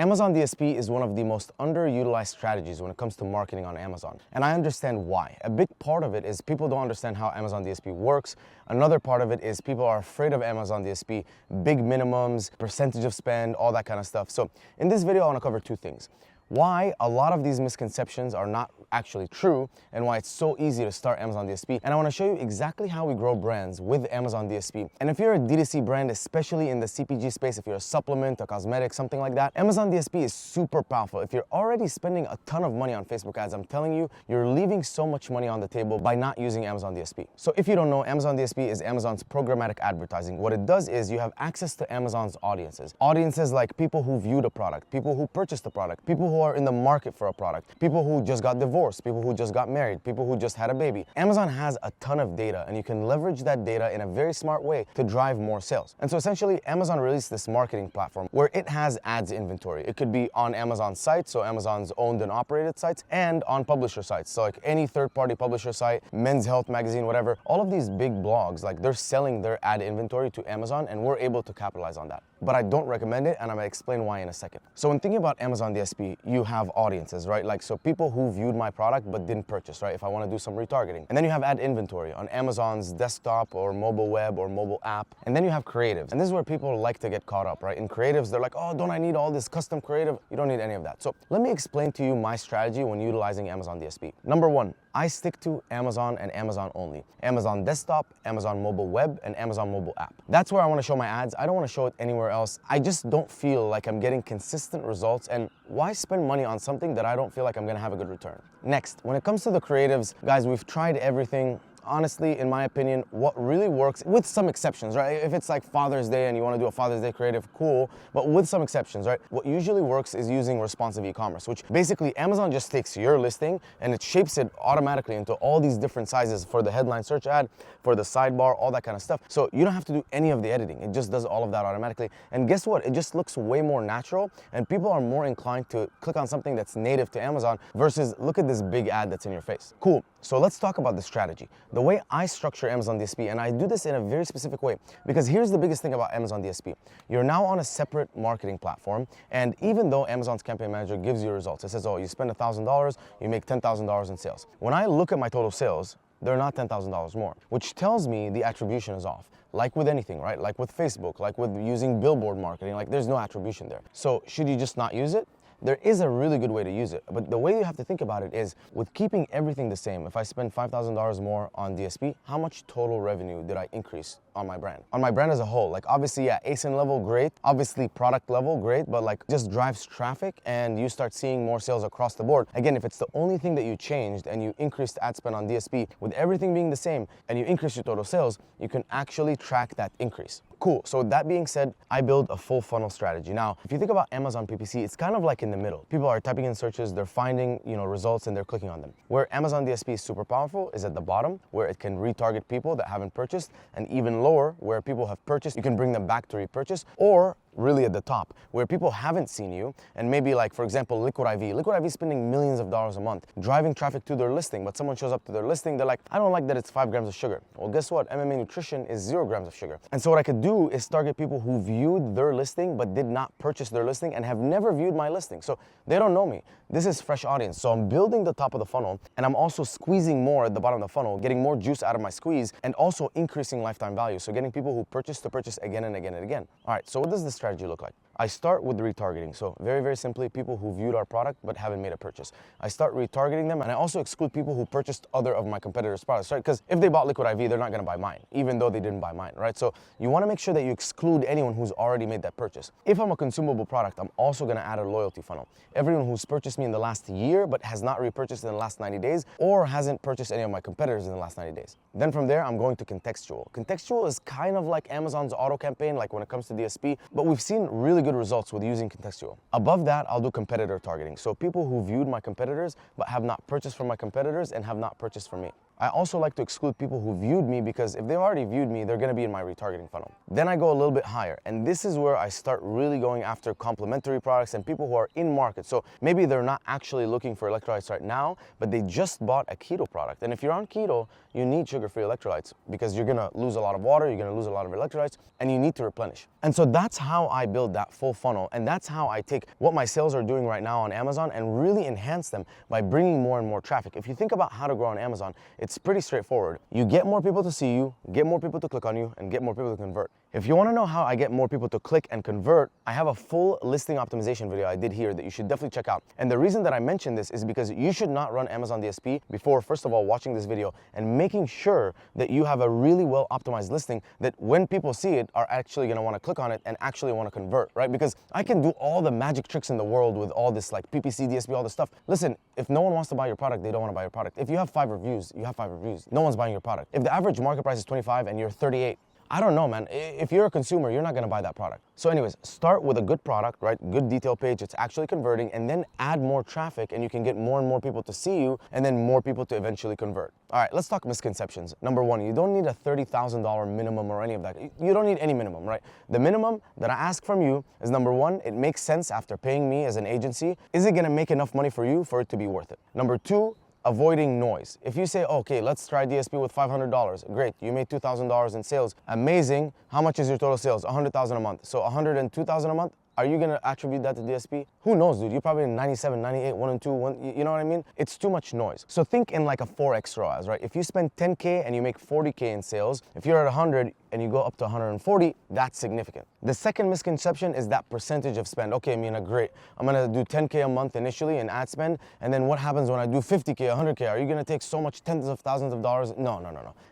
Amazon DSP is one of the most underutilized strategies when it comes to marketing on Amazon. And I understand why. A big part of it is people don't understand how Amazon DSP works. Another part of it is people are afraid of Amazon DSP, big minimums, percentage of spend, all that kind of stuff. So in this video, I want to cover two things. Why a lot of these misconceptions are not actually true and why it's so easy to start Amazon DSP. And I want to show you exactly how we grow brands with Amazon DSP. And if you're a D2C brand, especially in the CPG space, if you're a supplement, a cosmetic, something like that, Amazon DSP is super powerful. If you're already spending a ton of money on Facebook ads, I'm telling you, you're leaving so much money on the table by not using Amazon DSP. So if you don't know, Amazon DSP is Amazon's programmatic advertising. What it does is you have access to Amazon's audiences. Audiences like people who viewed a product, people who purchased the product, people who are in the market for a product, people who just got divorced, people who just got married, people who just had a baby. Amazon has a ton of data and you can leverage that data in a very smart way to drive more sales. And so essentially Amazon released this marketing platform where it has ads inventory. It could be on Amazon sites, so Amazon's owned and operated sites, and on publisher sites. So like any third-party publisher site, Men's Health magazine, whatever, all of these big blogs, like they're selling their ad inventory to Amazon and we're able to capitalize on that. But I don't recommend it and I'm gonna explain why in a second. So when thinking about Amazon DSP, you have audiences, right? Like, so people who viewed my product but didn't purchase, right? If I want to do some retargeting. And then you have ad inventory on Amazon's desktop or mobile web or mobile app. And then you have creatives. And this is where people like to get caught up, right? In creatives, they're like, oh, don't I need all this custom creative? You don't need any of that. So let me explain to you my strategy when utilizing Amazon DSP. Number one, I stick to Amazon and Amazon only. Amazon desktop, Amazon mobile web, and Amazon mobile app. That's where I want to show my ads. I don't want to show it anywhere else. I just don't feel like I'm getting consistent results, and why spend money on something that I don't feel like I'm going to have a good return? Next, when it comes to the creatives, guys, we've tried everything. Honestly, in my opinion, what really works, with some exceptions, right? If it's like Father's Day and you want to do a Father's Day creative, cool, but with some exceptions, right? What usually works is using responsive e-commerce, which basically Amazon just takes your listing and it shapes it automatically into all these different sizes for the headline search ad, for the sidebar, all that kind of stuff. So you don't have to do any of the editing. It just does all of that automatically. And guess what? It just looks way more natural and people are more inclined to click on something that's native to Amazon versus look at this big ad that's in your face. Cool. So let's talk about the strategy. The way I structure Amazon DSP, and I do this in a very specific way, because here's the biggest thing about Amazon DSP. You're now on a separate marketing platform, and even though Amazon's campaign manager gives you results, it says, oh, you spend $1,000, you make $10,000 in sales. When I look at my total sales, they're not $10,000 more, which tells me the attribution is off. Like with anything, right? Like with Facebook, like with using billboard marketing, like there's no attribution there. So should you just not use it? There is a really good way to use it, but the way you have to think about it is with keeping everything the same. If I spend $5,000 more on DSP, how much total revenue did I increase on my brand? On my brand as a whole, like obviously, yeah, ASIN level, great. Obviously product level, great, but like just drives traffic and you start seeing more sales across the board. Again, if it's the only thing that you changed and you increased ad spend on DSP with everything being the same and you increase your total sales, you can actually track that increase. Cool, so that being said, I build a full funnel strategy. Now, if you think about Amazon PPC, it's kind of like in the middle. People are typing in searches, they're finding, results and they're clicking on them. Where Amazon DSP is super powerful is at the bottom, where it can retarget people that haven't purchased, and even lower, where people have purchased, you can bring them back to repurchase, or really at the top, where people haven't seen you, and maybe like, for example, Liquid IV. Liquid IV is spending millions of dollars a month, driving traffic to their listing, but someone shows up to their listing, they're like, I don't like that it's 5 grams of sugar. Well, guess what? MMA Nutrition is 0 grams of sugar. And so what I could do is target people who viewed their listing, but did not purchase their listing and have never viewed my listing. So they don't know me. This is fresh audience. So I'm building the top of the funnel, and I'm also squeezing more at the bottom of the funnel, getting more juice out of my squeeze, and also increasing lifetime value. So getting people who purchase to purchase again and again and again. All right, so what does this strategy look like? I start with the retargeting. So very, very simply, people who viewed our product but haven't made a purchase. I start retargeting them, and I also exclude people who purchased other of my competitors' products, right? Because if they bought Liquid IV, they're not gonna buy mine, even though they didn't buy mine, right? So you wanna make sure that you exclude anyone who's already made that purchase. If I'm a consumable product, I'm also gonna add a loyalty funnel. Everyone who's purchased me in the last year but has not repurchased in the last 90 days or hasn't purchased any of my competitors in the last 90 days. Then from there, I'm going to contextual. Contextual is kind of like Amazon's auto campaign, like when it comes to DSP, but we've seen really good results with using contextual. Above that, I'll do competitor targeting. So people who viewed my competitors but have not purchased from my competitors and have not purchased from me. I also like to exclude people who viewed me because if they've already viewed me, they're gonna be in my retargeting funnel. Then I go a little bit higher, and this is where I start really going after complementary products and people who are in market. So maybe they're not actually looking for electrolytes right now, but they just bought a keto product. And if you're on keto, you need sugar-free electrolytes because you're gonna lose a lot of water, you're gonna lose a lot of electrolytes, and you need to replenish. And so that's how I build that full funnel, and that's how I take what my sales are doing right now on Amazon and really enhance them by bringing more and more traffic. If you think about how to grow on Amazon, it's pretty straightforward. You get more people to see you, get more people to click on you, and get more people to convert. If you want to know how I get more people to click and convert, I have a full listing optimization video I did here that you should definitely check out. And the reason that I mention this is because you should not run Amazon DSP before, first of all, watching this video and making sure that you have a really well optimized listing that when people see it are actually going to want to click on it and actually want to convert, right? Because I can do all the magic tricks in the world with all this like PPC, DSP, all this stuff. Listen, if no one wants to buy your product, they don't want to buy your product. If you have 5 reviews, you have 5 reviews. No one's buying your product. If the average market price is 25 and you're 38, I don't know, man. If you're a consumer, you're not gonna buy that product. So anyways, start with a good product, right? Good detail page, it's actually converting, and then add more traffic and you can get more and more people to see you and then more people to eventually convert. All right, let's talk misconceptions. Number one, you don't need a $30,000 minimum or any of that. You don't need any minimum, right? The minimum that I ask from you is number one, it makes sense after paying me as an agency. Is it gonna make enough money for you for it to be worth it? Number two, avoiding noise. If you say, okay, let's try DSP with $500, great, you made $2,000 in sales, amazing. How much is your total sales? $100,000 a month. So $102,000 a month, are you gonna attribute that to DSP? Who knows, dude? You're probably in 97, 98, 1 and 2, 1, you know what I mean? It's too much noise. So think in like a 4x ROAS, right? If you spend 10K and you make 40K in sales, if you're at 100 and you go up to 140, that's significant. The second misconception is that percentage of spend. Okay, Mina, great. I'm gonna do 10K a month initially in ad spend, and then what happens when I do 50K, 100K? Are you gonna take so much tens of thousands of dollars? No.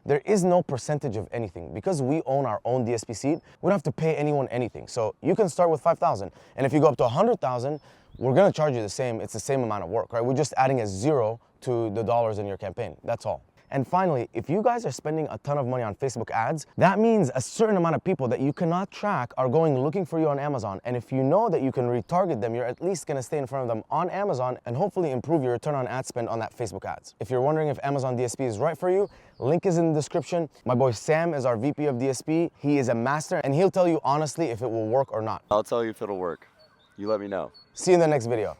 There is no percentage of anything. Because we own our own DSP seat, we don't have to pay anyone anything. So you can start with 5,000, and if you go up to 100,000, we're gonna charge you the same. It's the same amount of work, right? We're just adding a zero to the dollars in your campaign. That's all. And finally, if you guys are spending a ton of money on Facebook ads, that means a certain amount of people that you cannot track are going looking for you on Amazon. And if you know that you can retarget them, you're at least gonna stay in front of them on Amazon and hopefully improve your return on ad spend on that Facebook ads. If you're wondering if Amazon DSP is right for you, link is in the description. My boy Sam is our VP of DSP. He is a master and he'll tell you honestly if it will work or not. I'll tell you if it'll work. You let me know. See you in the next video.